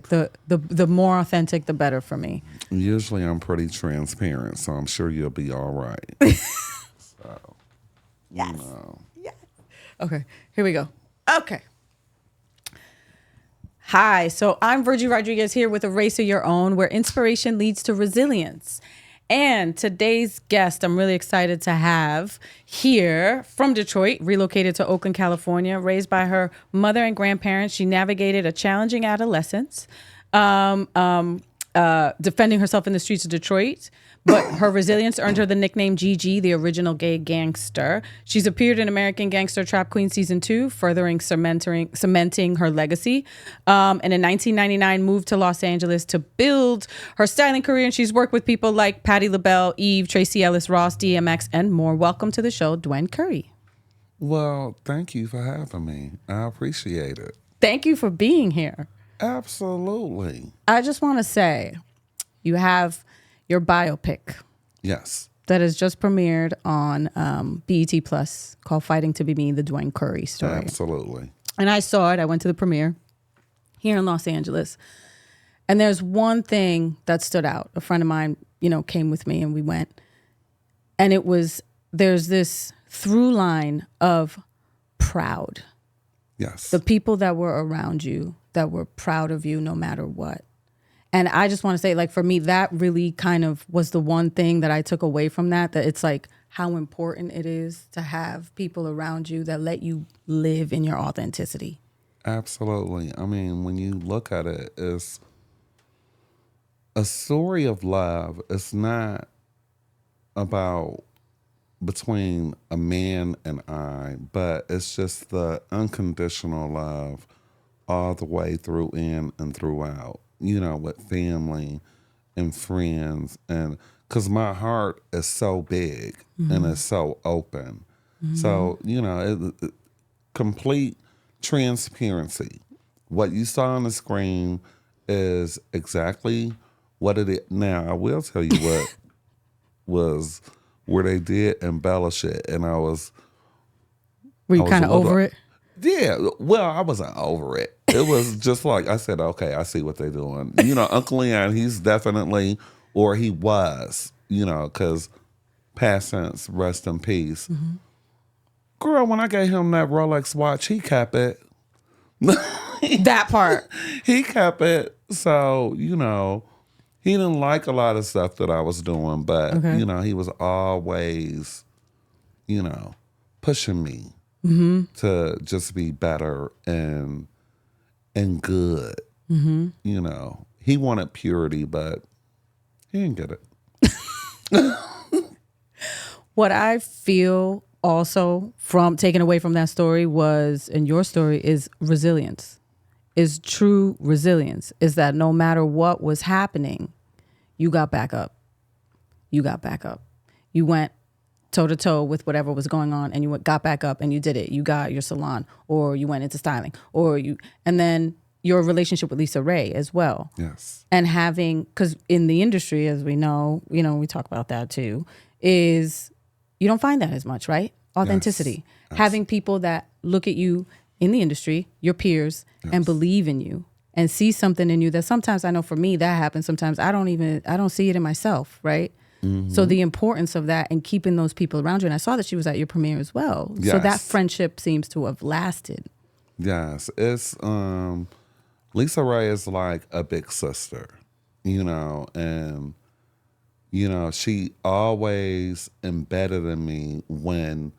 The more authentic, the better for me. Usually I'm pretty transparent, so I'm sure you'll be all right. So, Yes. you know. Yes. Okay, here we go. Okay. Hi, so I'm Virgie Rodriguez here with Erase Your Own, where inspiration leads to resilience. And today's guest, I'm really excited to have here from Detroit, relocated to Oakland, California, raised by her mother and grandparents. She navigated a challenging adolescence, defending herself in the streets of Detroit. But her resilience earned her the nickname Gigi, the original Gay Gangster. She's appeared in American Gangster Trap Queen Season 2, furthering cementing her legacy. And in 1999, moved to Los Angeles to build her styling career. And she's worked with people like Patti LaBelle, Eve, Tracy Ellis Ross, DMX, and more. Welcome to the show, Dwen Curry. Well, thank you for having me. I appreciate it. Thank you for being here. Absolutely. I just want to say, you have your biopic. Yes. That has just premiered on BET Plus called Fighting to Be Me, the Dwen Curry story. Absolutely. And I saw it. I went to the premiere here in Los Angeles. And there's one thing that stood out. A friend of mine, came with me and we went. And there's this through line of proud. Yes. The people that were around you that were proud of you no matter what. And I just want to say, like, for me, that really kind of was the one thing that I took away from that it's like how important it is to have people around you that let you live in your authenticity. Absolutely. I mean, when you look at it, it's a story of love. It's not about between a man and I, but it's just the unconditional love all the way through in and throughout. With family and friends. And because my heart is so big and it's so open. So, complete transparency. What you saw on the screen is exactly what it is. Now, I will tell you what was where they did embellish it. And Were you kind of over it? Yeah, well, I wasn't over it. It was just like, I said, okay, I see what they're doing. Uncle Leon, he's definitely, or he was, because past tense, rest in peace. Mm-hmm. Girl, when I gave him that Rolex watch, he kept it. That part. He kept it. So, he didn't like a lot of stuff that I was doing, but, okay. He was always, pushing me. Mm-hmm. To just be better and good. Mm-hmm. He wanted purity, but he didn't get it. What I feel also from taken away from that story and your story is resilience, is true resilience, is that no matter what was happening, you got back up. You got back up. You went toe-to-toe with whatever was going on and you got back up and you did it. You got your salon, or you went into styling, and then your relationship with Lisa Ray as well. Yes. And because in the industry, as we know, we talk about that too, is you don't find that as much, right? Authenticity. Yes. Having people that look at you in the industry, your peers, and believe in you and see something in you that sometimes, I know for me that happens. Sometimes I don't see it in myself, right? Mm-hmm. So the importance of that and keeping those people around you. And I saw that she was at your premiere as well. Yes. So that friendship seems to have lasted. Yes. It's Lisa Ray is like a big sister, and she always embedded in me when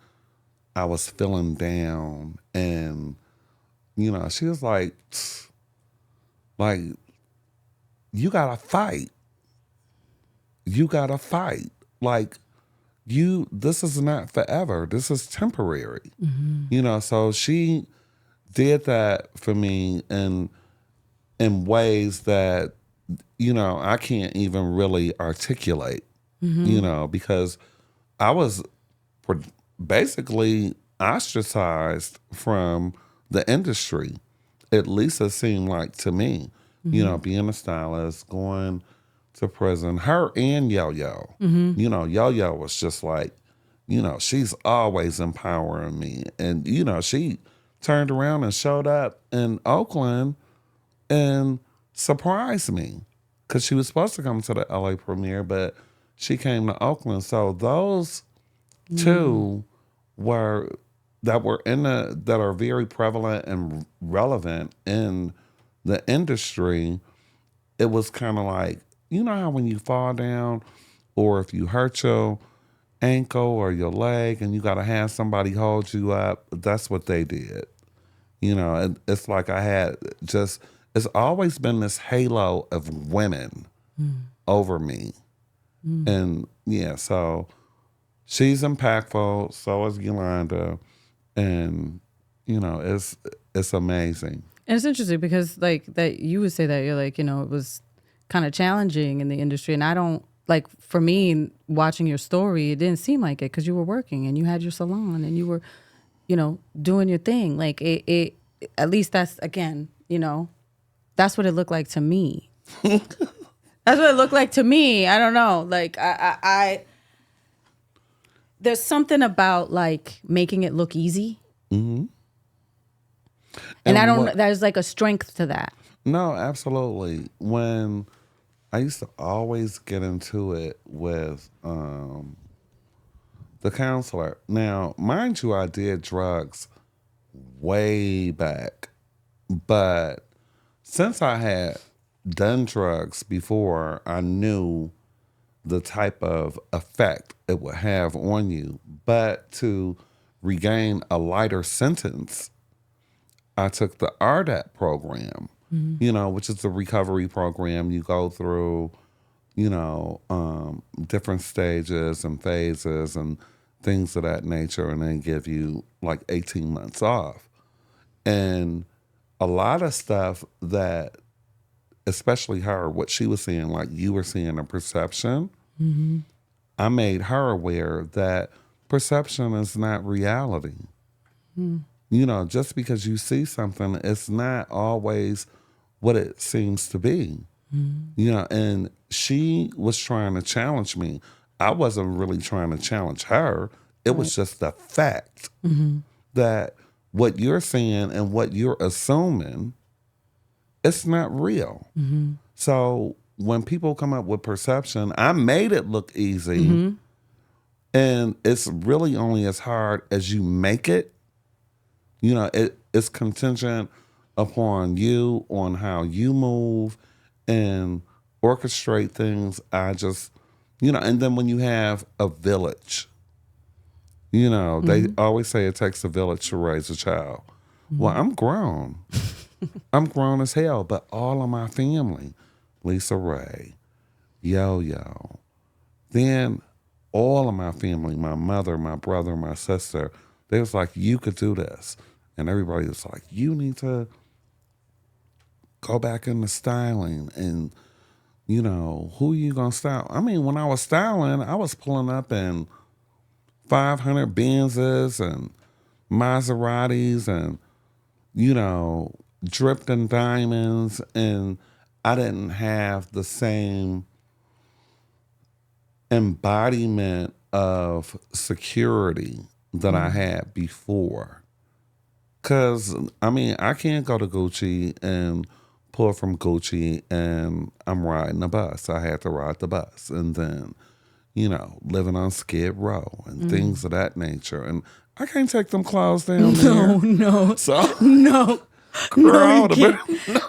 I was feeling down, and she was like you gotta fight. You gotta fight. This is not forever. This is temporary. Mm-hmm. So she did that for me in ways that, I can't even really articulate, because I was basically ostracized from the industry. At least it seemed like to me, being a stylist, going to prison, her and Yo-Yo. Mm-hmm. Yo-Yo was just like, she's always empowering me. And, she turned around and showed up in Oakland and surprised me because she was supposed to come to the LA premiere, but she came to Oakland. So those two were that are very prevalent and relevant in the industry. It was kind of like, you know how when you fall down or if you hurt your ankle or your leg and you got to have somebody hold you up, that's what they did. You know, it's like it's always been this halo of women over me. And yeah, so she's impactful, so is Yolanda. And, you know, it's amazing. And it's interesting because like that you would say that you're like, it was kind of challenging in the industry. And I don't like, for me, watching your story, it didn't seem like it because you were working and you had your salon and you were, doing your thing. Like it at least that's, again, that's what it looked like to me. That's what it looked like to me. I don't know. Like I there's something about like making it look easy. Mm-hmm. And I don't, there's like a strength to that. No, absolutely. When I used to always get into it with the counselor. Now, mind you, I did drugs way back, but since I had done drugs before, I knew the type of effect it would have on you. But to regain a lighter sentence, I took the RDAP program, which is the recovery program. You go through, different stages and phases and things of that nature, and then give you like 18 months off. And a lot of stuff that, especially her, what she was seeing, like you were seeing a perception, I made her aware that perception is not reality. Just because you see something, it's not always what it seems to be. And she was trying to challenge me. I wasn't really trying to challenge her. It was just the fact that what you're seeing and what you're assuming, it's not real. So when people come up with perception, I made it look easy. And it's really only as hard as you make it. It's contingent upon you, on how you move and orchestrate things. I just, and then when you have a village, they always say it takes a village to raise a child. Well, I'm grown. I'm grown as hell, but all of my family, Lisa Ray, Yo-Yo, then all of my family, my mother, my brother, my sister, they was like, you could do this. And everybody was like, you need to go back into styling and, who you going to style? I mean, when I was styling, I was pulling up in 500 Benzes and Maseratis and, dripped in diamonds. And I didn't have the same embodiment of security that I had before. Because, I can't go to Gucci and pull from Gucci and I'm riding a bus. I had to ride the bus. And then, living on Skid Row and things of that nature. And I can't take them clothes down there. No. So, No. girl, No, you can't.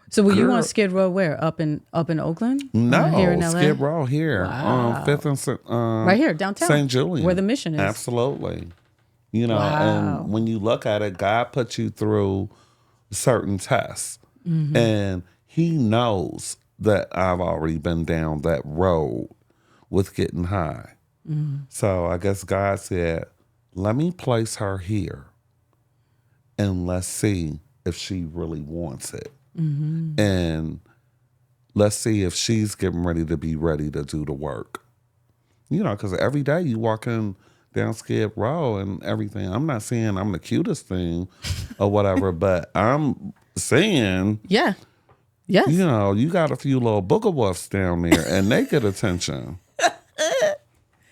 So were you on Skid Row where? Up in Oakland? No, here in LA? Skid Row here. Wow. 5th and right here, downtown. St. Julian. Where the Mission is. Absolutely. Wow. And when you look at it, God puts you through certain tests. And he knows that I've already been down that road with getting high. So I guess God said, let me place her here and let's see if she really wants it. And let's see if she's getting ready to be ready to do the work. Because every day you walk in down Skid Row and everything. I'm not saying I'm the cutest thing or whatever, but I'm saying, yeah, yes, you got a few little booger wolves down there and they get attention.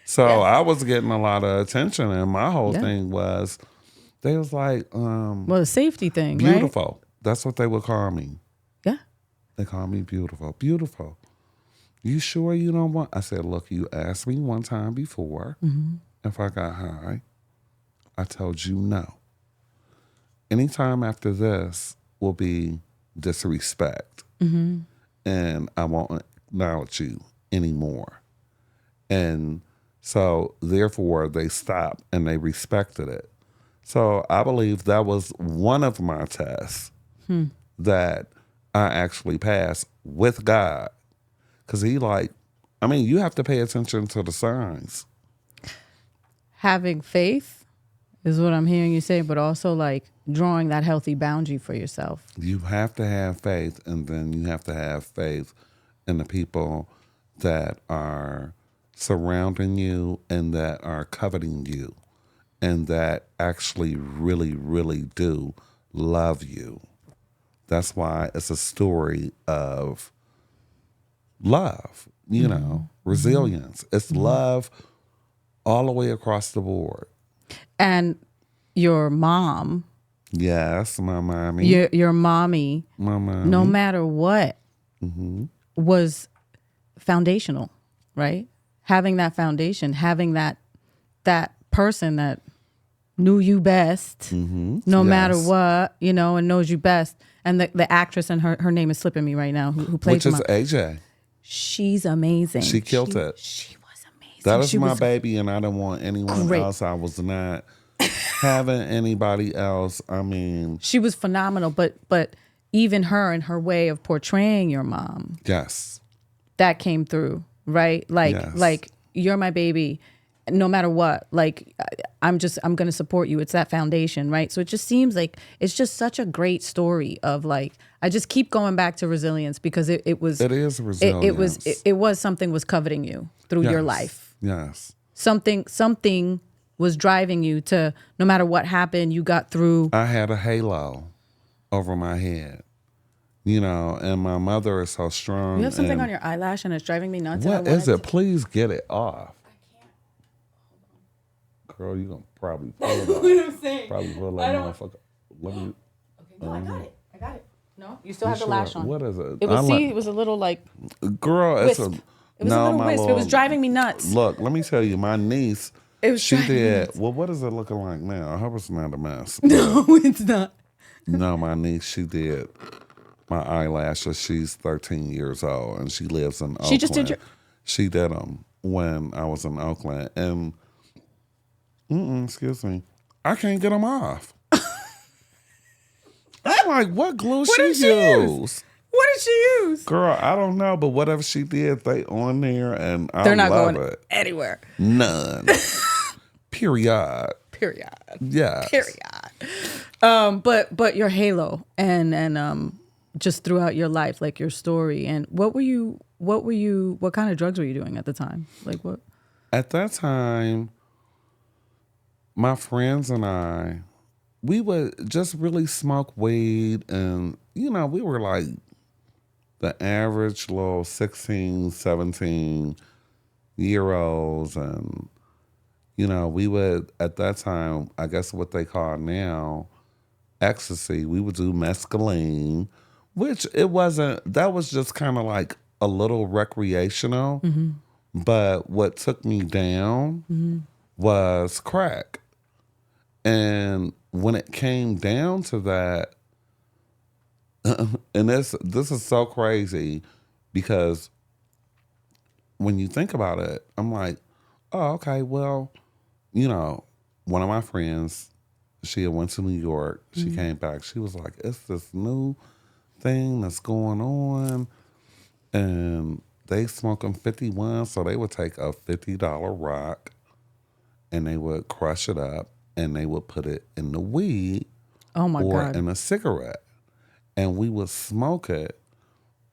So I was getting a lot of attention, and my whole thing was, they was like, well, the safety thing, beautiful. right? That's what they would call me. Yeah, They call me beautiful. Beautiful. You sure you don't want? I said, look, you asked me one time before if I got high. I told you no. Anytime after this will be disrespect. And I won't acknowledge you anymore. And so, therefore, they stopped and they respected it. So I believe that was one of my tests that I actually passed with God. Because you have to pay attention to the signs. Having faith is what I'm hearing you say, but also like drawing that healthy boundary for yourself. You have to have faith, and then you have to have faith in the people that are surrounding you and that are coveting you and that actually really, really do love you. That's why it's a story of love, resilience. It's love all the way across the board. And your mom, yes, my mommy, your mommy, my mommy, no matter what, was foundational, right? Having that foundation, having that person that knew you best, no matter what, and knows you best. And the actress, and her name is slipping me right now, who plays which is AJ. She's amazing. She killed it. She was amazing. That is my baby, and I don't want anyone else. I was not having anybody else. I mean, she was phenomenal. But even her and her way of portraying your mom, yes, that came through, right? Like you're my baby, no matter what. Like I'm going to support you. It's that foundation, right? So it just seems like it's just such a great story of like, I just keep going back to resilience because it is resilience. It was something was coveting you through your life. Yes. Something was driving you to, no matter what happened, you got through. I had a halo over my head, and my mother is so strong. You have something on your eyelash and it's driving me nuts. What is it? Please get it off. Girl, you're going to probably pull it off. What I'm saying. Probably pull that motherfucker. Okay, no, I got it. No, you still have the lash on. What is it? It was a little like girl, wisp. It was a little wisp. It was driving me nuts. Look, let me tell you, my niece, she did, well, what is it looking like now? I hope it's not a mess. No, it's not. No, my niece, she did my eyelashes. She's 13 years old, and she lives in Oakland. She just did She did them when I was in Oakland, and excuse me, I can't get them off. I'm like, what glue she use? What did she use? Girl, I don't know, but whatever she did, they on there, and they're not love going it. Anywhere. None. Period. Yeah. Period. But your halo and just throughout your life, like your story, and what kind of drugs were you doing at the time? Like what? At that time, my friends and I, we would just really smoke weed, and we were like the average little 16, 17-year-olds, and we would, at that time, I guess what they call now ecstasy, we would do mescaline, which that was just kind of like a little recreational, but what took me down was crack. And when it came down to that, and this is so crazy because when you think about it, I'm like, oh, okay, well, one of my friends, she had went to New York. She came back. She was like, it's this new thing that's going on. And they smoking 51, so they would take a $50 rock and they would crush it up and they would put it in the weed or in a cigarette. And we would smoke it.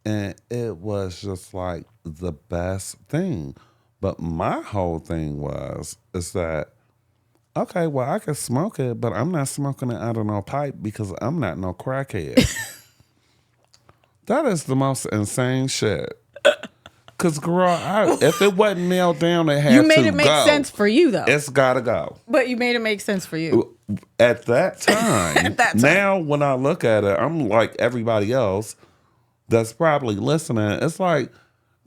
And it was just like the best thing. But my whole thing is that, okay, well, I can smoke it, but I'm not smoking it out of no pipe because I'm not no crackhead. That is the most insane shit. Because, girl, if it wasn't nailed down, it had to go. You made it make sense for you, though. It's got to go. But you made it make sense for you. At that time. Now, when I look at it, I'm like everybody else. that's probably listening, it's like,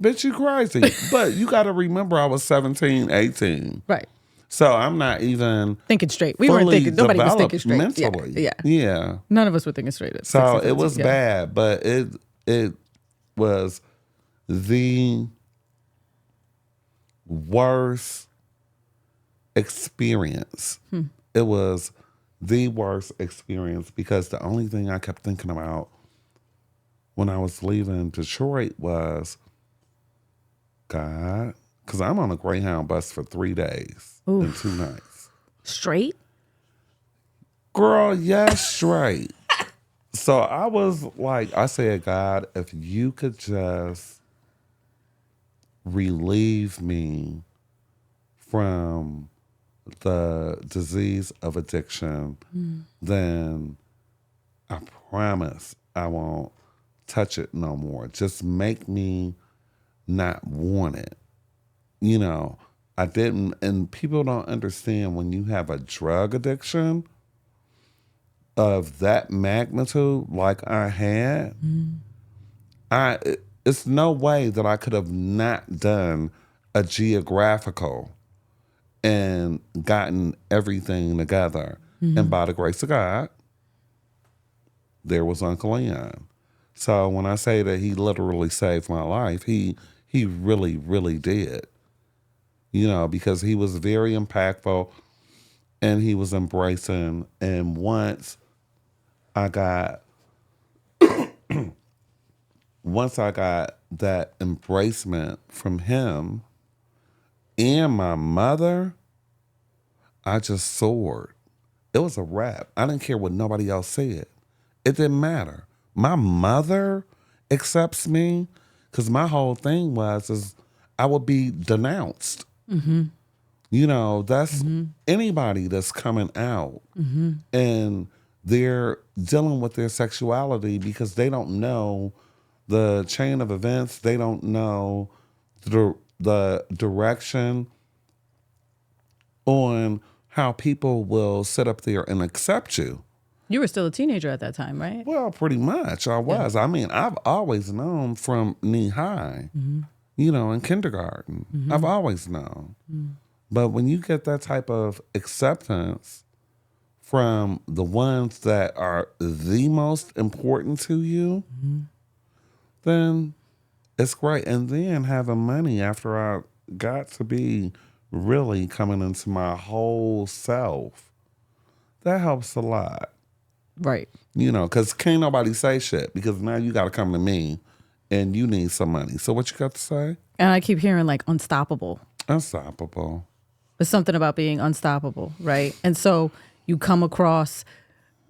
bitch, you crazy. But you got to remember I was 17, 18. Right. So I'm not even thinking straight. We weren't thinking. Nobody was thinking straight. mentally. Yeah. Yeah. None of us were thinking straight. At So 16, it was 17, bad, but it was the worst experience. It was the worst experience because the only thing I kept thinking about when I was leaving Detroit was, God, because I'm on a Greyhound bus for 3 days and 2 nights. Straight? Girl, yes, straight. So I was like, I said, God, if you could just relieve me from the disease of addiction, then I promise I won't touch it no more. Just make me not want it. You know, I didn't, and people don't understand when you have a drug addiction of that magnitude like I had, it's no way that I could have not done a geographical and gotten everything together. And by the grace of God, there was Uncle Leon. So when I say that he literally saved my life, he really, really did. You know, because he was very impactful and he was embracing. And once I got that embracement from him and my mother, I just soared. It was a wrap. I didn't care what nobody else said. It didn't matter. My mother accepts me because my whole thing is I would be denounced. You know, that's anybody that's coming out and they're dealing with their sexuality because they don't know the chain of events. They don't know the direction on how people will sit up there and accept you. You were still a teenager at that time, right? Well, pretty much I was. I mean, I've always known from knee high, you know, in kindergarten. I've always known. But when you get that type of acceptance from the ones that are the most important to you, then it's great. And then having money after I got to be really coming into my whole self, that helps a lot. Right. You know, because can't nobody say shit because now you got to come to me and you need some money. So what you got to say? And I keep hearing like unstoppable. Unstoppable. There's something about being unstoppable, right? And so you come across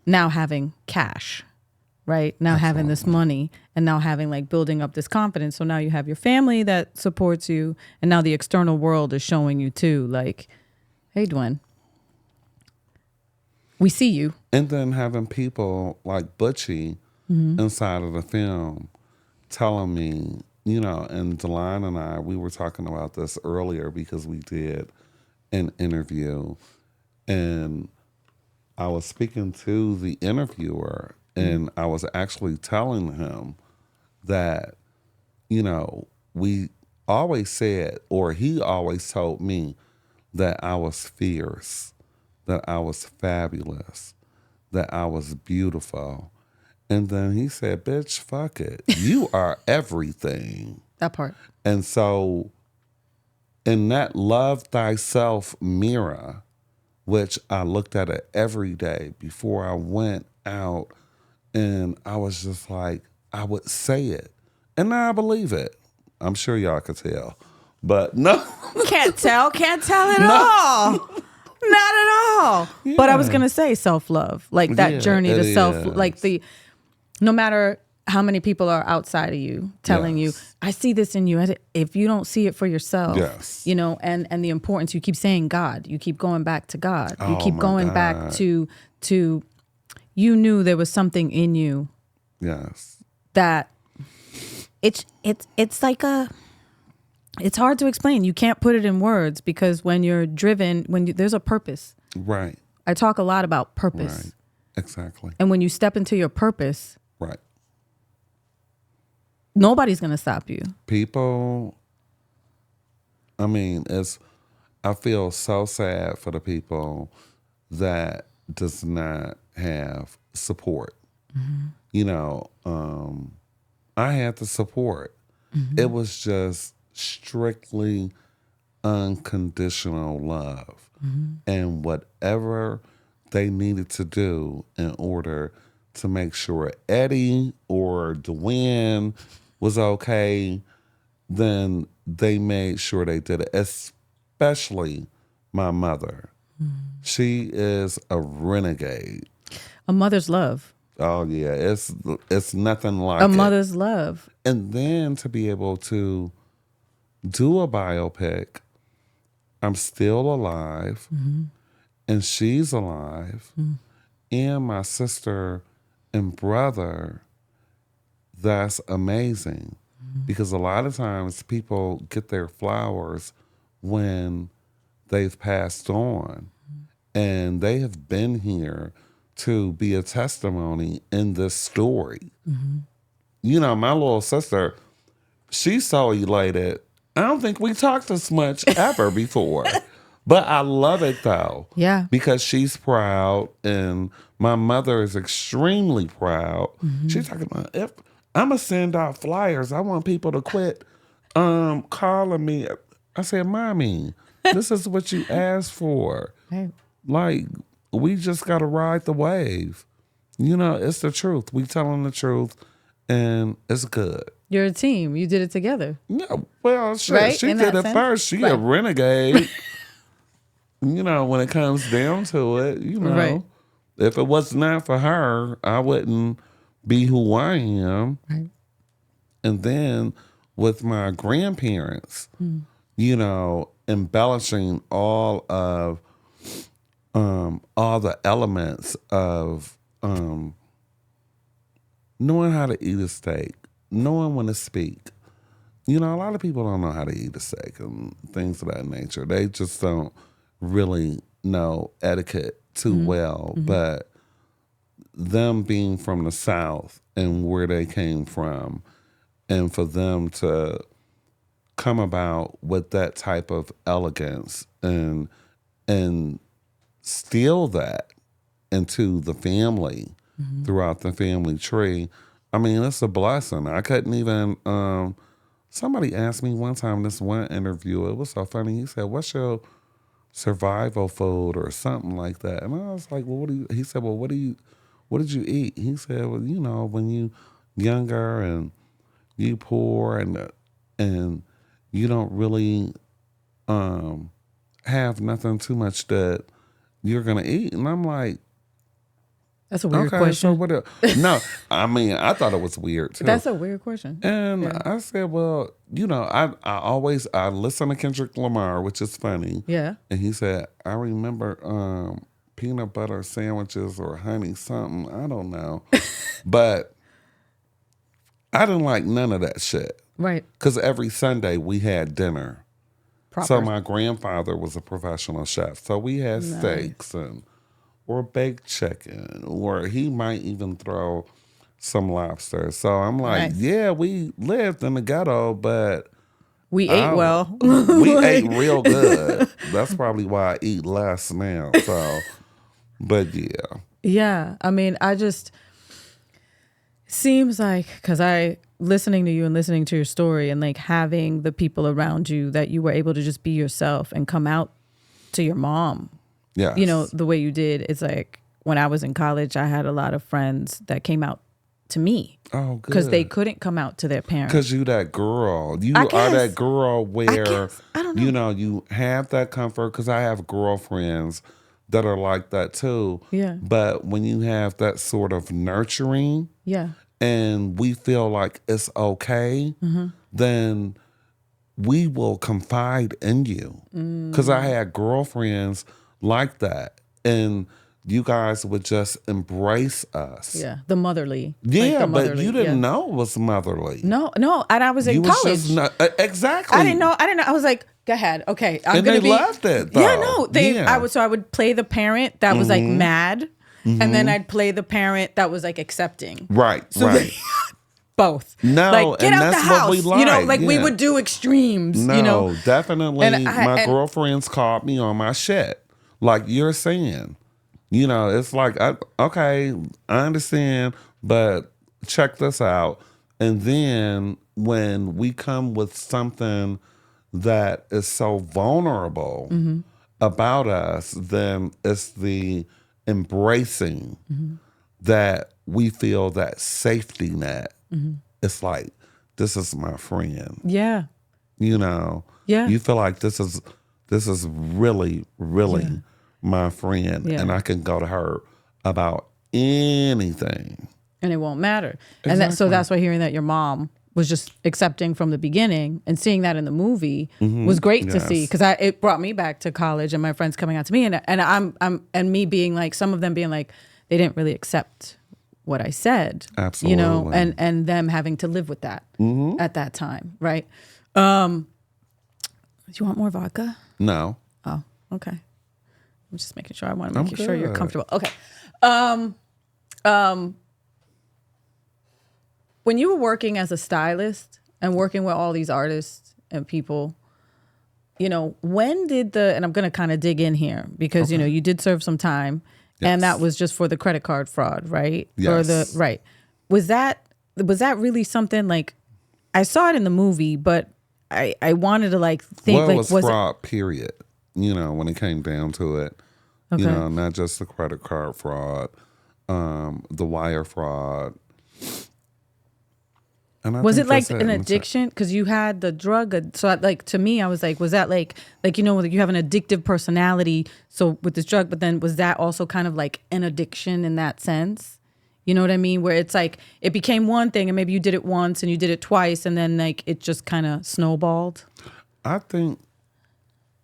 now having cash, right? Now having this money and now having like building up this confidence. So now you have your family that supports you and now the external world is showing you too, like, hey, Dwen, we see you. And then having people like Butchie inside of the film telling me, you know, and Delon and I, we were talking about this earlier because we did an interview and I was speaking to the interviewer and I was actually telling him that, you know, we always said, or he always told me that I was fierce, that I was fabulous, that I was beautiful. And then he said, bitch, fuck it. You are everything. That part. And so in that love thyself mirror, which I looked at it every day before I went out, and I was just like, I would say it. And now I believe it. I'm sure y'all could tell. But no. Can't tell at all. Not at all. Yeah. But I was going to say self-love, like that journey to self, like no matter how many people are outside of you telling you, I see this in you. If you don't see it for yourself, you know, and the importance, you keep saying God, you keep going back to God. You keep going back to, you knew there was something in you. Yes. That it's like it's hard to explain. You can't put it in words because when you're driven, there's a purpose. Right. I talk a lot about purpose. Right. Exactly. And when you step into your purpose, right, Nobody's gonna stop you. People, I mean, I feel so sad for the people that does not have support. You know, I had the support. It was just strictly unconditional love. And whatever they needed to do in order to make sure Eddie or Dwen was okay, then they made sure they did it, especially my mother. She is a renegade. A mother's love. Oh yeah, it's nothing like A it. mother's love. And then to be able to do a biopic, I'm still alive, and she's alive, and my sister and brother. That's amazing, because a lot of times people get their flowers when they've passed on, and they have been here to be a testimony in this story. You know, my little sister, she's so elated. I don't think we talked this much ever before. But I love it though. Yeah. Because she's proud, and my mother is extremely proud. She's talking about, if I'm gonna send out flyers, I want people to quit calling me. I said, Mommy, this is what you asked for. Right. Like, we just gotta ride the wave. You know, it's the truth. We telling the truth, and it's good. You're a team. You did it together. No, well, shit, Right? she In did that it sense? first. She a renegade. You know, when it comes down to it, you know, Right. if it was not for her, I wouldn't be who I am. Right. And then with my grandparents, you know, embellishing all the elements of knowing how to eat a steak, knowing when to speak. You know, a lot of people don't know how to eat a steak and things of that nature. They just don't really know etiquette too well. But them being from the South and where they came from, and for them to come about with that type of elegance and steal that into the family throughout the family tree, I mean, it's a blessing. I couldn't even somebody asked me one time, this one interview, it was so funny. He said, "What's your survival food?" or something like that. And I was like, "Well, what do you?" He said, "Well, what did you eat?" He said, "Well, you know, when you younger and you poor and you don't really have nothing too much that you're gonna eat." And I'm like, That's a weird okay, question. so what else? No, I mean, I thought it was weird too. That's a weird question. And I said, well, you know, I listen to Kendrick Lamar, which is funny. Yeah. And he said, I remember peanut butter sandwiches or honey something. I don't know. But I didn't like none of that shit. Right. Because every Sunday we had dinner. Proper. So my grandfather was a professional chef. So we had steaks or baked chicken, or he might even throw some lobster. So I'm like, Nice. yeah, we lived in the ghetto, but We ate well. we ate real good. That's probably why I eat less now. So, but yeah. Yeah. I mean, seems like, because listening to you and listening to your story and like having the people around you, that you were able to just be yourself and come out to your mom. Yeah. You know, the way you did. It's like when I was in college, I had a lot of friends that came out to me. Oh, good. Because they couldn't come out to their parents. Because you that girl. You I are guess. that girl where, I don't know. you know, you have that comfort. Because I have girlfriends that are like that too. Yeah. But when you have that sort of nurturing, Yeah. and we feel like it's okay, then we will confide in you. Because I had girlfriends like that, and you guys would just embrace us. Yeah. The motherly. Yeah, Like the but motherly, you didn't yeah. know it was motherly. No. And I was in You was college. just not, exactly. I didn't know. I was like, go ahead. Okay. I'm And gonna they be. loved it, though. Yeah, no. Yeah. So I would play the parent that was like mad. And then I'd play the parent that was like accepting. Right, So right. both. No, Like, get and out the that's what we house. You know, like, like we yeah. would do extremes, No, you know. definitely. And My girlfriends called me on my shit, like you're saying. You know, it's like, okay, I understand, but check this out. And then when we come with something that is so vulnerable about us, then it's the embracing that we feel that safety net. It's like, this is my friend. Yeah. You know, Yeah. you feel like this is really, really my friend, Yeah. and I can go to her about anything. And it won't matter. Exactly. And so that's why hearing that your mom was just accepting from the beginning and seeing that in the movie was great to see, because it brought me back to college and my friends coming out to me and me being like, some of them being like, they didn't really accept what I said. Absolutely. You know, and them having to live with that at that time, right? Do you want more vodka? No. Oh, okay. I'm just making sure. I want to make sure you're good. comfortable. Okay. When you were working as a stylist and working with all these artists and people, you know, when did and I'm going to kind of dig in here because, you know, you did serve some time and that was just for the credit card fraud, right? Yes. Right. Was that really something like, I saw it in the movie, but I wanted to like think Well, like, it was fraud, period. You know, when it came down to it, you know, not just the credit card fraud, the wire fraud. And was it like an addiction? Because you had the drug. So like, to me, I was like, was that like, you know, you have an addictive personality. So with this drug, but then was that also kind of like an addiction in that sense? You know what I mean? Where it's like, it became one thing and maybe you did it once and you did it twice and then like it just kind of snowballed. I think,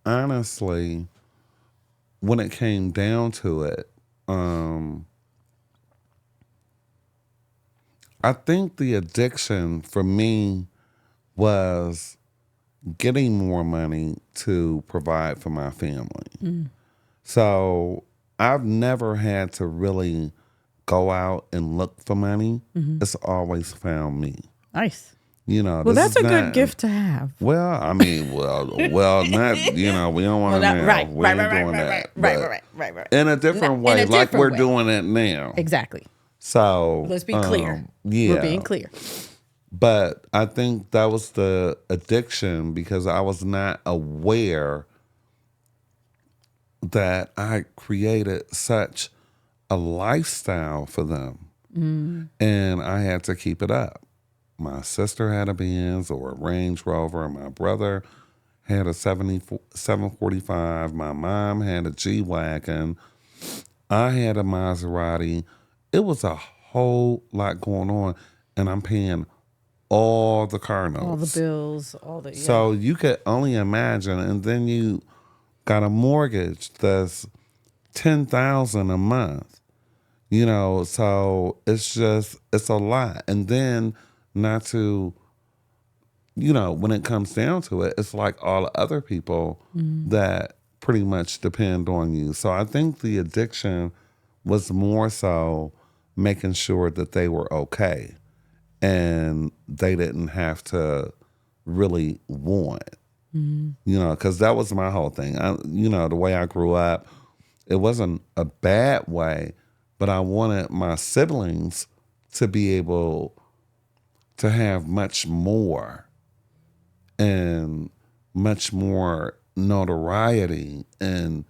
honestly, when it came down to it, I think the addiction for me was getting more money to provide for my family. So I've never had to really go out and look for money. It's always found me. Nice. You know, Well, that's a good gift to have. Well, I mean, well, not, you know, we don't want to now. Right. In a different way, like we're doing it now. Exactly. So let's be clear. Yeah. We're being clear. But I think that was the addiction because I was not aware that I created such a lifestyle for them. And I had to keep it up. My sister had a Benz or a Range Rover. My brother had a 745. My mom had a G-Wagon. I had a Maserati. It was a whole lot going on, and I'm paying all the car notes. All the bills, So you could only imagine, and then you got a mortgage that's $10,000 a month. You know, so it's a lot. And then not to, you know, when it comes down to it, it's like all the other people that pretty much depend on you. So I think the addiction was more so making sure that they were okay and they didn't have to really want, you know, because that was my whole thing. You know, the way I grew up, it wasn't a bad way, but I wanted my siblings to be able to have much more and much more notoriety and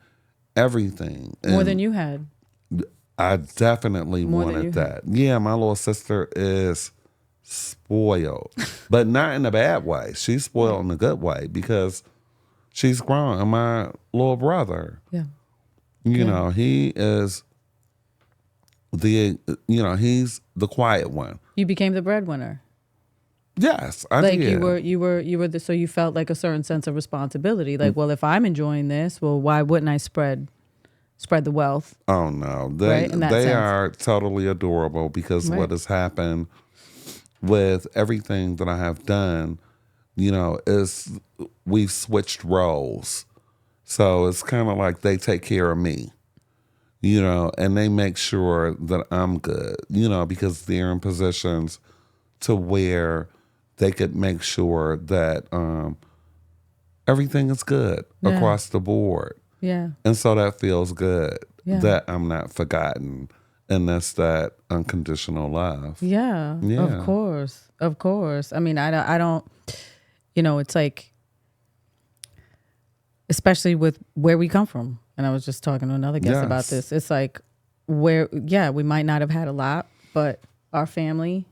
everything. More than you had. I definitely wanted that. Yeah, my little sister is spoiled, but not in a bad way. She's spoiled in a good way because she's grown. And my little brother, you know, he is he's the quiet one. You became the breadwinner. Yes, I did. You were so you felt like a certain sense of responsibility. Like, well, if I'm enjoying this, well, why wouldn't I spread the wealth? Oh no, they are totally adorable because what has happened with everything that I have done, you know, is we've switched roles. So it's kind of like they take care of me, you know, and they make sure that I'm good, you know, because they're in positions to where they could make sure that everything is good across the board. Yeah. And so that feels good Yeah. that I'm not forgotten. And that's that unconditional love. Yeah. Yeah. Of course. Of course. I mean, I don't, it's like, especially with where we come from. And I was just talking to another guest about this. It's like we might not have had a lot, but our family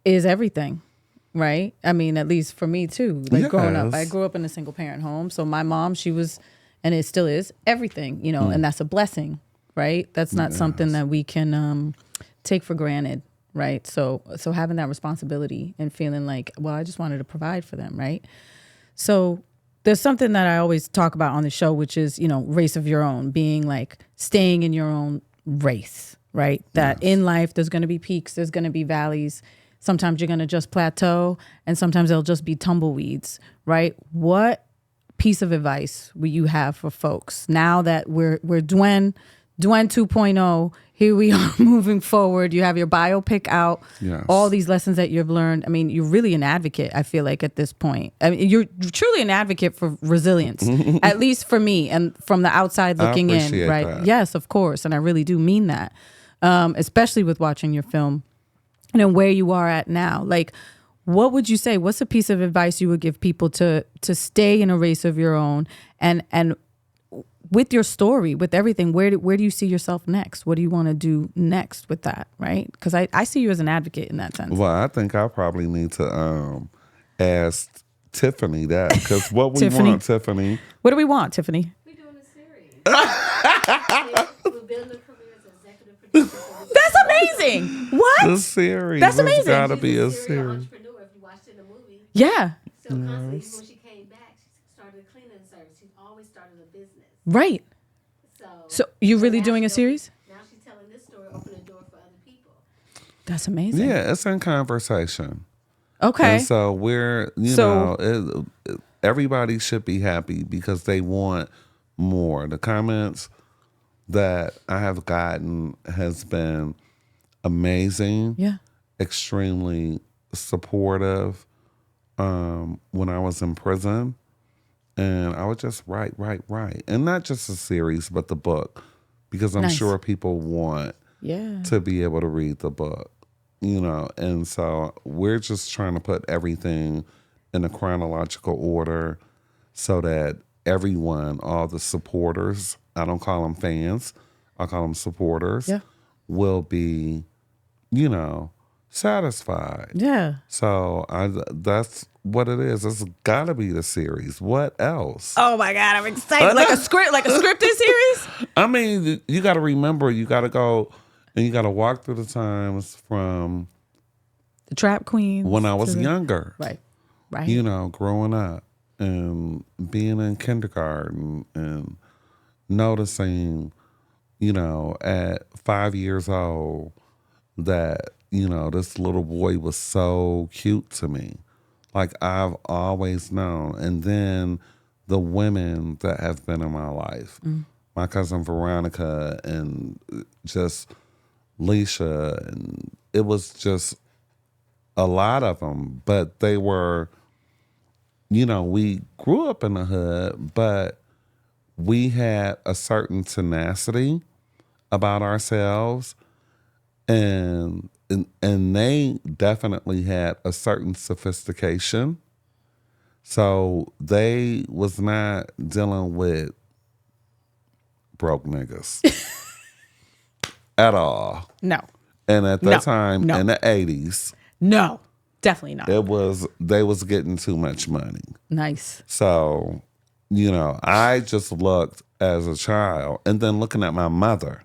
is everything. Right. I mean, at least for me too, like growing up, I grew up in a single parent home. So my mom, she was, and it still is everything, and that's a blessing. Right. That's not something that we can take for granted. Right. So having that responsibility and feeling like, well, I just wanted to provide for them. Right. So there's something that I always talk about on the show, which is, race of your own, being like staying in your own race. Right. That in life, there's going to be peaks, there's going to be valleys. Sometimes you're going to just plateau, and sometimes it'll just be tumbleweeds, right? What piece of advice will you have for folks now that we're Dwen 2.0, here we are moving forward. You have your biopic out, all these lessons that you've learned. I mean, you're really an advocate, I feel like, at this point. I mean, you're truly an advocate for resilience, at least for me and from the outside looking in, right? That. Yes, of course. And I really do mean that, especially with watching your film. And where you are at now, like, what would you say? What's a piece of advice you would give people to stay in a race of your own, and with your story, with everything? Where do you see yourself next? What do you want to do next with that? Right? Because I see you as an advocate in that sense. Well, I think I probably need to ask Tiffany that, because what we want, Tiffany. What do we want, Tiffany? We're doing a series. We're building a career as executive producer. That's amazing. What? The series. That's amazing. There's got to be a series. Entrepreneur, if you watched it in the movie. Yeah. So constantly, even when she came back, she started a cleaning service. She's always started a business. Right. So you really now doing a she's series? Now she's telling this story, opening the door for other people. That's amazing. Yeah, it's in conversation. Okay. And so everybody should be happy because they want more. The comments that I have gotten has been amazing. Yeah. Extremely supportive. When I was in prison, and I would just write. And not just a series, but the book, because I'm sure people want to be able to read the book, and so we're just trying to put everything in a chronological order so that everyone, all the supporters, I don't call them fans, I call them supporters, will be, satisfied. Yeah. So that's what it is. It's got to be the series. What else? Oh my God, I'm excited! Like a scripted series. I mean, you got to remember, you got to go and you got to walk through the times from the Trap Queens when I was younger. Right. Growing up and being in kindergarten and noticing, at 5 years old that, this little boy was so cute to me. Like I've always known. And then the women that have been in my life, my cousin Veronica and just Leisha, and it was just a lot of them, but they were, we grew up in the hood, but we had a certain tenacity about ourselves, and they definitely had a certain sophistication. So they was not dealing with broke niggas at all. No. And at that time in the 80s, no, definitely not. They was getting too much money. Nice. So, I just looked as a child, and then looking at my mother.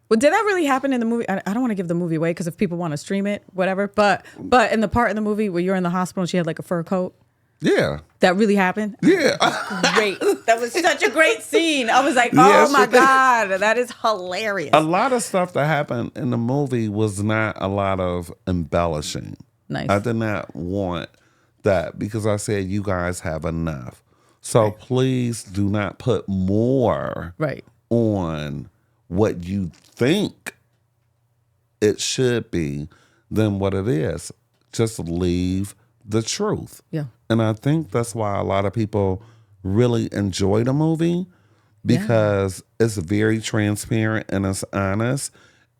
Well, did that really happen in the movie? I don't want to give the movie away because if people want to stream it, whatever. But in the part of the movie where you're in the hospital and she had like a fur coat. Yeah. That really happened? Yeah. Great. That was such a great scene. I was like, oh my God, that is hilarious. A lot of stuff that happened in the movie was not a lot of embellishing. Nice. I did not want that because I said, you guys have enough. So please do not put more on what you think it should be than what it is. Just leave the truth. Yeah. And I think that's why a lot of people really enjoy the movie, because it's very transparent and it's honest,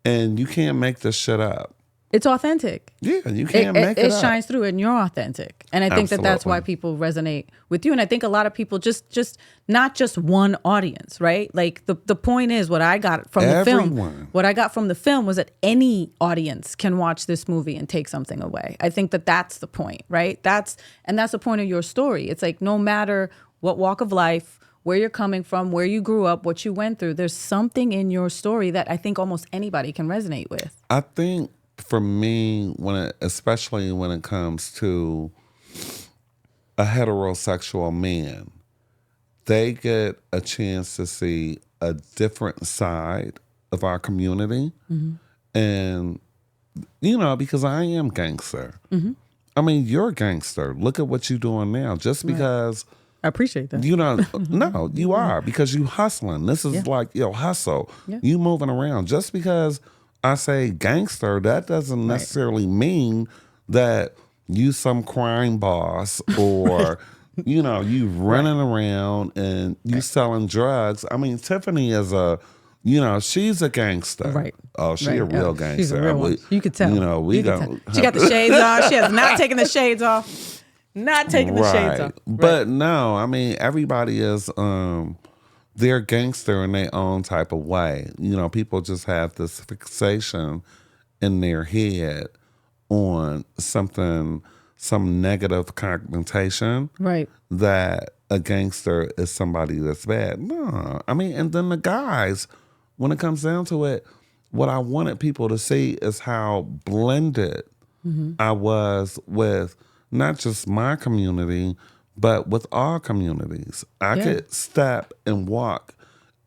and you can't make this shit up. It's authentic. Yeah, you can't make it up. It shines through, and you're authentic. And I think that's why people resonate with you. And I think a lot of people just not just one audience, right? Like the point is, what I got from the film, was that any audience can watch this movie and take something away. I think that's the point, right? That's the point of your story. It's like, no matter what walk of life, where you're coming from, where you grew up, what you went through, there's something in your story that I think almost anybody can resonate with. I think for me, especially when it comes to a heterosexual man, they get a chance to see a different side of our community. Mm-hmm. And, because I am gangster. Mm-hmm. I mean, you're a gangster. Look at what you're doing now. Just because... I appreciate that. No, you are, because you hustling. This is like, hustle. Yeah. You moving around. Just because I say gangster, that doesn't necessarily mean that you some crime boss or, you running around and you selling drugs. I mean, Tiffany is she's a gangster. Right. Oh, she a real gangster. She's a real one. You could tell. We don't. She got the shades off. She has not taken the shades off. Not taking the shades off. Right. But no, I mean, everybody is, they're gangster in their own type of way. People just have this fixation in their head on some negative connotation. Right. That a gangster is somebody that's bad. No. I mean, and then the guys, when it comes down to it, what I wanted people to see is how blended I was with not just my community, but with all communities. I could step and walk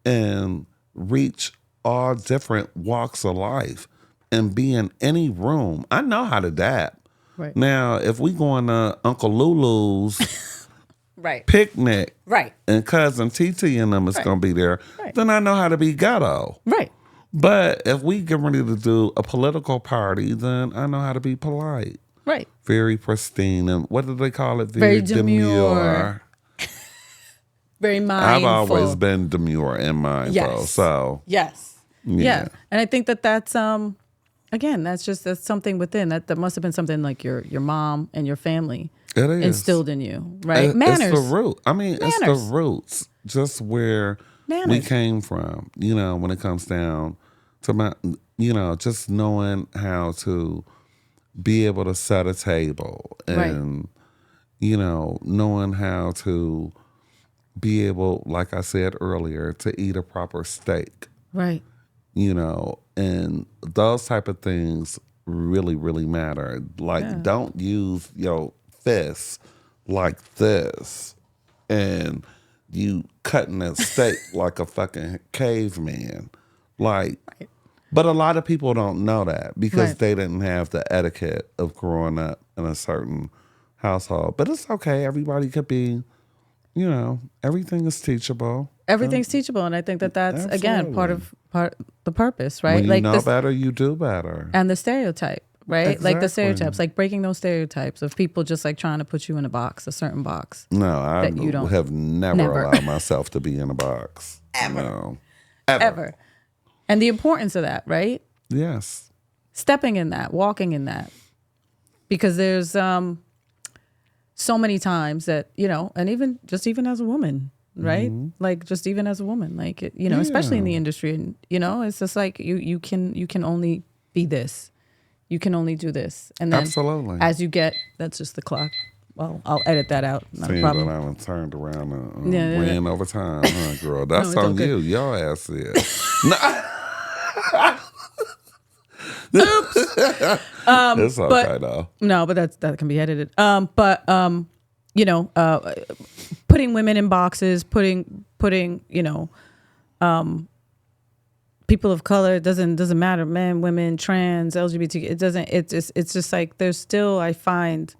and reach all different walks of life and be in any room. I know how to dap. Right. Now, if we going to Uncle Lulu's right. picnic, right. and Cousin TT and them is going to be there, then I know how to be ghetto. Right. But if we get ready to do a political party, then I know how to be polite. Right. Very pristine. And what do they call it? Very demure. Very mindful. I've always been demure and mindful. Yes. So. Yes. Yeah. And I think that's, again, that's something within. That must have been something like your mom and your family instilled in you, right? Manners. It's the root. I mean, It's the roots. Just where we came from, when it comes down to just knowing how to be able to set a table and, knowing how to be able, like I said earlier, to eat a proper steak. Right. And those type of things really, really matter. Like, don't use your fists like this and you cutting that steak like a fucking caveman. Like, but a lot of people don't know that because they didn't have the etiquette of growing up in a certain household. But it's okay. Everybody could be, everything is teachable. Everything's teachable. And I think that's, absolutely. Again, part of the purpose, right? When you know better, you do better. And the stereotype, right? Exactly. Like the stereotypes, like breaking those stereotypes of people just like trying to put you in a certain box. No, I have never allowed myself to be in a box. Ever. No. Ever. And the importance of that, right? Yes. Stepping in that, walking in that. Because there's so many times that, and even as a woman, right? Mm-hmm. Like just even as a woman, like, especially in the industry, and, it's just like you can only be this. You can only do this. And then absolutely. As you get, that's just the clock. Well, I'll edit that out. Not a problem. That I turned around and ran over time, huh, girl? That's on you. Your ass is. Oops. It's okay though. No, but that can be edited. Putting women in boxes, putting people of color, doesn't matter, men, women, trans, LGBT. It doesn't. It's just like there's still, I find,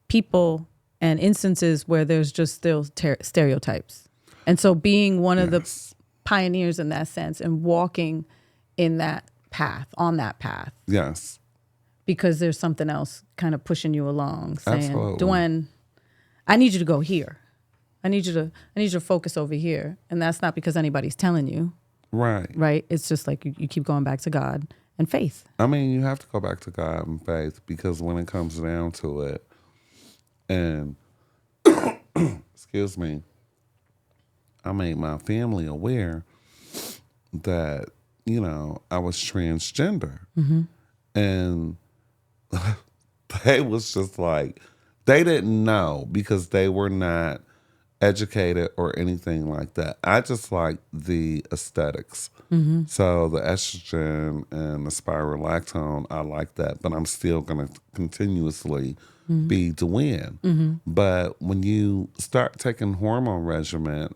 people and instances where there's just still stereotypes, and so being one of the pioneers in that sense and walking in that path, on that path, Yes. because there's something else kind of pushing you along, saying, Absolutely. Dwen, I need you to go here. I need you to focus over here. And that's not because anybody's telling you, Right. right? It's just like you keep going back to God and faith. I mean, you have to go back to God and faith, because when it comes down to it, and excuse me, I made my family aware that, I was transgender. And they was just like, they didn't know because they were not educated or anything like that. I just like the aesthetics. So the estrogen and the spirolactone, I like that, but I'm still going to continuously be Dwen. But when you start taking hormone regimen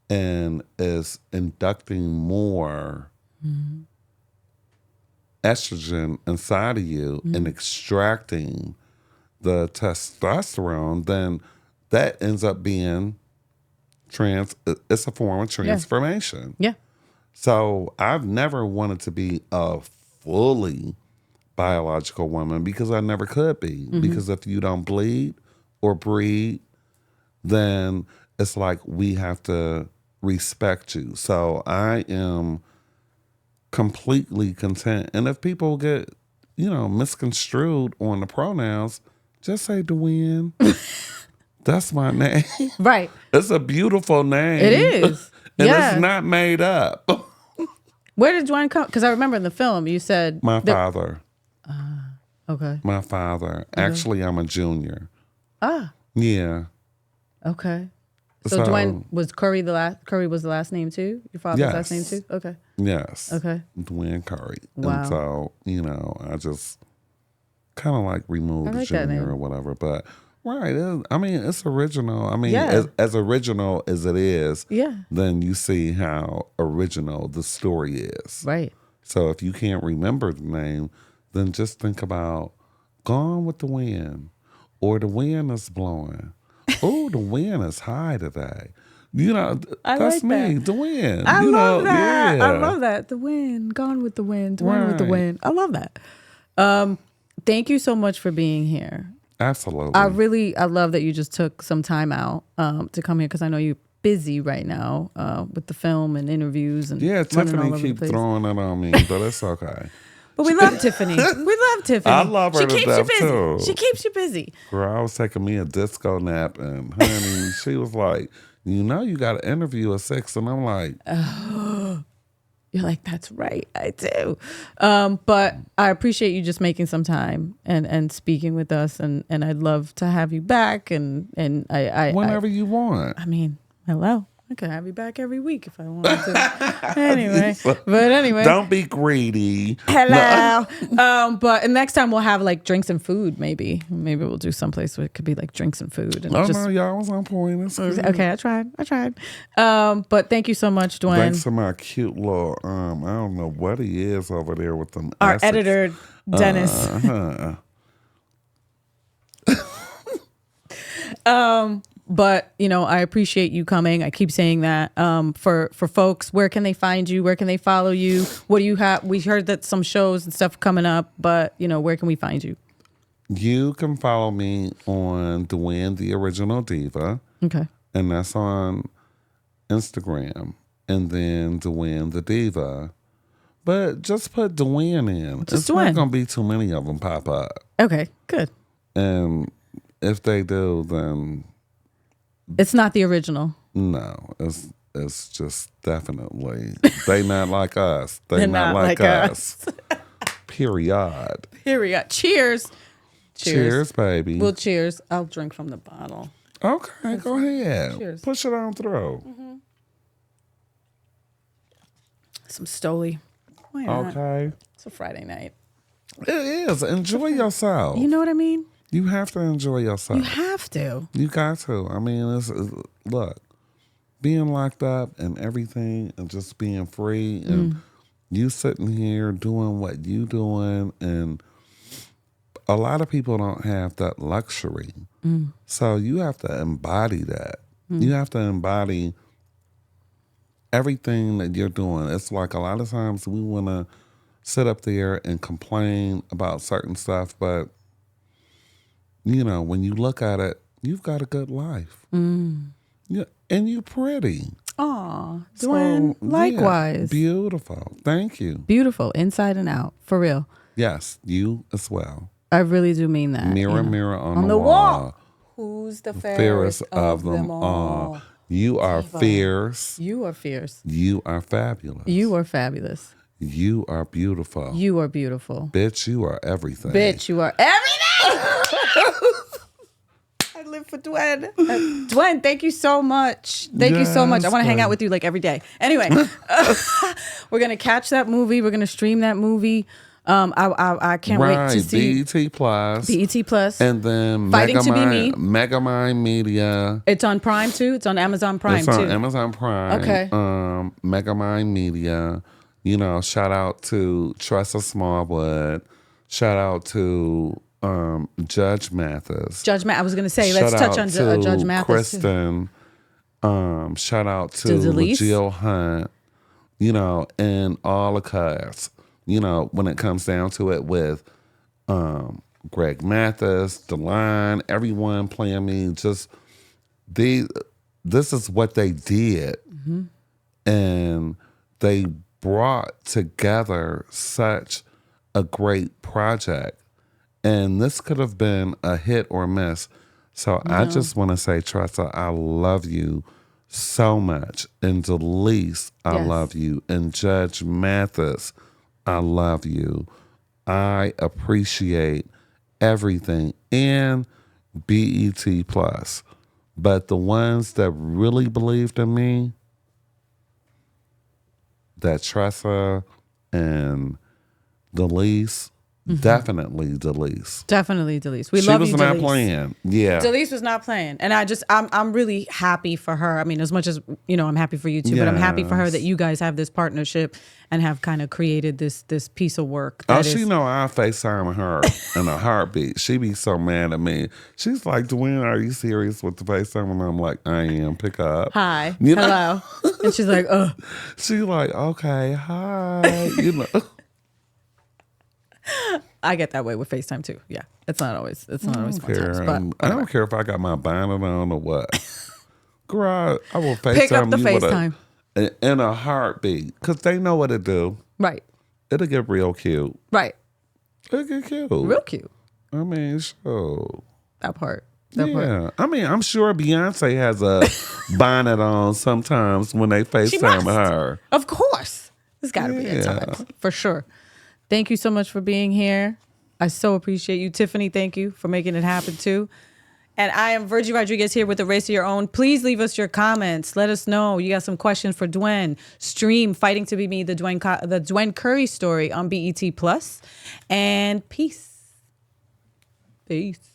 and is inducting more estrogen inside of you and extracting the testosterone, then that ends up being it's a form of transformation. Yeah. So I've never wanted to be a fully biological woman because I never could be. Because if you don't bleed or breed, then it's like we have to respect you. So I am completely content. And if people get, misconstrued on the pronouns, just say Dwen. That's my name. Right. It's a beautiful name. It is. And Yeah. it's not made up. Where did Dwen come? Because I remember in the film you said My father. Okay. My father. Actually, I'm a junior. Ah. Yeah. Okay. So Dwen was Curry Curry was the last name too? Your father's Yes. last name too? Okay. Yes. Okay. Dwen Curry. Wow. And so, I just kind of like removed I the like that junior name. or whatever. But, right. It's original. I mean, Yeah. as original as it is, Yeah. then you see how original the story is. Right. So if you can't remember the name, then just think about Gone with the Wind, or The Wind is Blowing. Oh, the wind is high today. I That's like me, that. the wind. I love that. Yeah. I love that. The wind, gone with the wind, Dwen with the Right. wind. I love that. Thank you so much for being here. Absolutely. I love that you just took some time out to come here because I know you're busy right now with the film and interviews and Yeah, running all Tiffany over the keep place. throwing it on me, but it's okay. But we love Tiffany. We love Tiffany. I love her She to keeps you death, busy. too. She keeps you busy. Girl, I was taking me a disco nap, and honey, she was like, you got to interview at 6, and I'm like, You're like, that's right, I do. But I appreciate you just making some time and speaking with us, and I'd love to have you back. And whenever you want. I mean, hello. I could have you back every week if I wanted to. Anyway. Don't be greedy. Hello. But next time we'll have like drinks and food, maybe. Maybe we'll do someplace where it could be like drinks and food. And Oh, just, no, y'all was on point. It's good. okay, I tried. But thank you so much, Dwen. Thanks to my cute little, I don't know what he is over there with them. Our Essex. editor, Dennis. But I appreciate you coming. I keep saying that. For folks, where can they find you? Where can they follow you? What do you have? We heard that some shows and stuff coming up, but where can we find you? You can follow me on Dwen the Original Diva. Okay. And that's on Instagram. And then Dwen the Diva. But just put Dwen in. It's Dwen. not going to be too many of them pop up. Okay, good. And if they do, then It's not the original. no. It's just definitely, they not like us. They're not like us. Period. Period. Cheers. Cheers, baby. Well, cheers. I'll drink from the bottle. Okay, go ahead. Cheers. Push it on through. Some Stoli. Why not? Okay. It's a Friday night. It is. Enjoy yourself. You know what I mean? You have to enjoy yourself. You have to. You got to. I mean, look, being locked up and everything and just being free and you sitting here doing what you doing, and a lot of people don't have that luxury. Mm. So you have to embody that. Mm. You have to embody everything that you're doing. It's like a lot of times we want to sit up there and complain about certain stuff, but you know, when you look at it, you've got a good life. Yeah, and you're pretty. Aw, So, Dwen, yeah, likewise. beautiful. Thank you. Beautiful, inside and out, for real. Yes, you as well. I really do mean that. Mirror, you know. mirror on the wall. Who's the Fairest of them all. You are fierce. You are fierce. You are fabulous. You are fabulous. You are beautiful. You are beautiful. Bitch, you are everything. Bitch, you are everything. I live for Dwen. Dwen, thank you so much. Thank you so much. I want to hang out with you like every day. Anyway, we're gonna catch that movie. We're gonna stream that movie. I can't wait to see BET Plus. BET Plus. And then Fighting to Be Me. Megamind Media. It's on Prime too. It's on Amazon Prime It's on too. Amazon Prime. Okay. Megamind Media. You know, shout out to Tressa Smallwood. Shout out to Judge Mathis. I was gonna say, let's touch on Judge Mathis. Kristen. Shout out to Delise. Jill Hunt. You know, and all the cast. You know, when it comes down to it with Greg Mathis, DeLine, everyone playing me, just this is what they did. Mm-hmm. And they brought together such a great project. And this could have been a hit or miss. So I just want to say, Tressa, I love you so much. And Delise, I love you. And Judge Mathis, I love you. I appreciate everything. And BET Plus. But the ones that really believed in me, that Tressa and Delise, definitely Delise. Definitely Delise. We love you, Delise. She was not playing. Yeah. Delise was not playing. And I'm really happy for her. I mean, as much as, you know, I'm happy for you too, but I'm happy for her that you guys have this partnership and have kind of created this piece of work. She know I FaceTime her in a heartbeat. She be so mad at me. She's like, Dwen, are you serious with the FaceTime? And I'm like, I am. Pick up. Hi. You know? Hello. And she's like, ugh. She's like, okay, hi. You know. I get that way with FaceTime too. Yeah. It's not always fun times, but I don't care if I got my bonnet on or what. Girl, I will FaceTime pick up the you FaceTime. In a heartbeat. Because they know what to do. Right. It'll get real cute. Right. It'll get cute. Real cute. I mean, sure. That part. I mean, I'm sure Beyonce has a bonnet on sometimes when they FaceTime her. Of course. There's got to be at times. For sure. Thank you so much for being here. I so appreciate you. Tiffany, thank you for making it happen too. And I am Virgie Rodriguez here with A Race of Your Own. Please leave us your comments. Let us know. You got some questions for Dwen. Stream Fighting to Be Me, the Dwen Curry story on BET Plus. And peace. Peace.